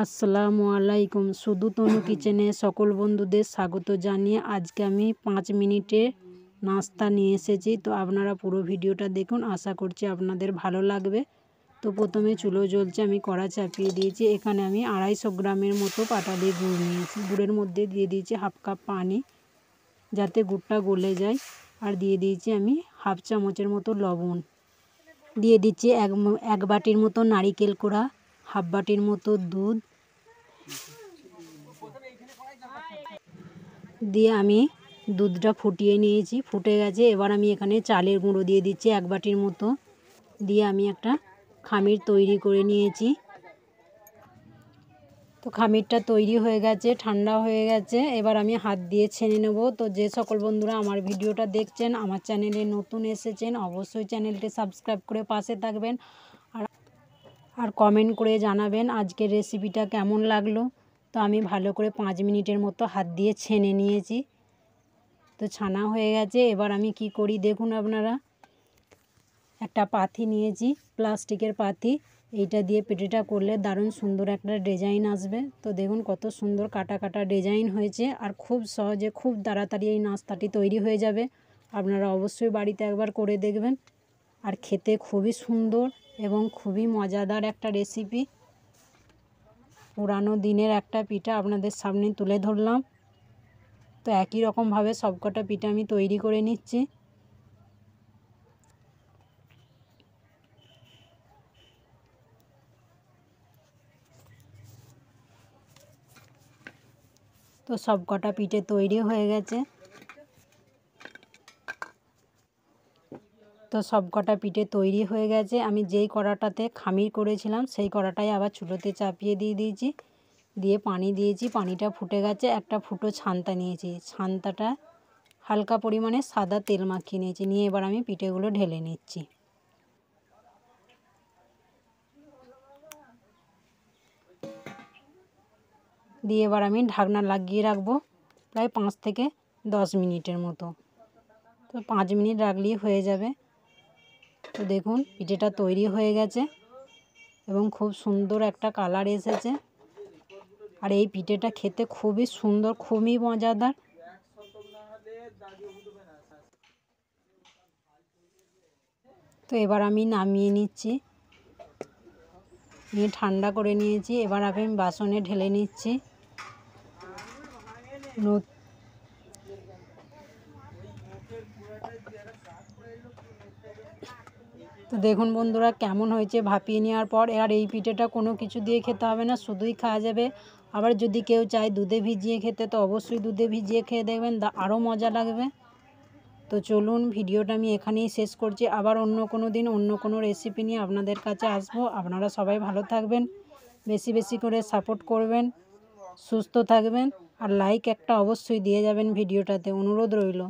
আসসালামু আলাইকুম। শুধু তনু কিচেনে সকল বন্ধুদের স্বাগত জানিয়ে আজকে আমি 5 মিনিটে নাস্তা নিয়ে এসেছি। তো আপনারা পুরো ভিডিওটা দেখুন, আশা করছি আপনাদের ভালো লাগবে। তো প্রথমে চুলো জ্বলছে, আমি কড়া চাপিয়ে দিয়েছি। এখানে আমি 250 গ্রামের মতো পাটালি গুড় নিয়েছি। গুড়ের মধ্যে দিয়ে দিয়েছি হাফ কাপ পানি যাতে গুড়টা গলে যায়, আর দিয়ে দিয়েছি আমি হাফ চামচের মতো লবণ, দিয়ে দিচ্ছি এক বাটির মতো নারিকেল কোড়া, হাফ বাটির মতো দুধ দিয়ে আমি দুধটা ফুটিয়ে নিয়েছি, ফুটে গেছে। এবার আমি এখানে চালের গুঁড়ো দিয়ে দিচ্ছি 1 বাটির মতো, দিয়ে আমি একটা খামির তৈরি করে নিয়েছি। তো খামিরটা তৈরি হয়ে গেছে, ঠান্ডা হয়ে গেছে। এবার আমি হাত দিয়ে ছেনে নেব। তো যে সকল বন্ধুরা আমার ভিডিওটা দেখছেন, আমার চ্যানেলে নতুন এসেছেন, অবশ্যই চ্যানেলটি সাবস্ক্রাইব করে পাশে থাকবেন আর কমেন্ট করে জানাবেন আজকের রেসিপিটা কেমন লাগলো। তো আমি ভালো করে 5 মিনিটের মতো হাত দিয়ে ছেনে নিয়েছি। তো ছানা হয়ে গেছে। এবার আমি কি করি দেখুন আপনারা, একটা পাতি নিয়েছি, প্লাস্টিকের পাতি। এইটা দিয়ে পেটিটা করলে দারুণ সুন্দর একটা ডিজাইন আসবে। তো দেখুন কত সুন্দর কাটা কাটা ডিজাইন হয়েছে, আর খুব সহজে খুব তাড়াতাড়ি এই নাস্তাটি তৈরি হয়ে যাবে। আপনারা অবশ্যই বাড়িতে একবার করে দেখবেন, আর খেতে খুবই সুন্দর এবং খুবই মজাদার একটা রেসিপি। পুরানো দিনের একটা পিঠা আপনাদের সামনে তুলে ধরলাম। তো একই রকমভাবে সবকটা পিঠা আমি তৈরি করে নিচ্ছি। তো সবকটা পিঠে তৈরি হয়ে গেছে। আমি যেই কড়াটাতে খামির করেছিলাম সেই কড়াটাই আবার চুলোতে চাপিয়ে দিয়ে দিয়েছি, দিয়ে পানি দিয়েছি। পানিটা ফুটে গেছে। একটা ফুটো ছান্তা নিয়েছি, ছান্তাটা হালকা পরিমাণে সাদা তেল মাখিয়ে নিয়েছি, নিয়ে এবার আমি পিঠেগুলো ঢেলে নিচ্ছি। দিয়ে এবার আমি ঢাকনা লাগিয়ে রাখবো প্রায় 5 থেকে 10 মিনিটের মতো। তো 5 মিনিট রাখলেই হয়ে যাবে। তো দেখুন পিঠেটা তৈরি হয়ে গেছে এবং খুব সুন্দর একটা কালার এসেছে, আর এই পিঠেটা খেতে খুবই সুন্দর, খুবই মজাদার। তো এবার আমি নামিয়ে নিচ্ছি, নিয়ে ঠান্ডা করে নিয়েছি। এবার আমি বাসনে ঢেলে নিচ্ছি। তো দেখুন বন্ধুরা কেমন হয়েছে ভাপিয়ে নেওয়ার পর। আর এই পিঠেটা কোনো কিছু দিয়ে খেতে হবে না, শুধুই খাওয়া যাবে। আবার যদি কেউ চায় দুধে ভিজিয়ে খেতে, তো অবশ্যই দুধে ভিজিয়ে খেয়ে দেখবেন, আরও মজা লাগবে। তো চলুন ভিডিওটা আমি এখানেই শেষ করছি। আবার অন্য কোনো দিন অন্য কোনো রেসিপি নিয়ে আপনাদের কাছে আসবো। আপনারা সবাই ভালো থাকবেন, বেশি বেশি করে সাপোর্ট করবেন, সুস্থ থাকবেন, আর লাইক একটা অবশ্যই দিয়ে যাবেন ভিডিওটাতে, অনুরোধ রইল।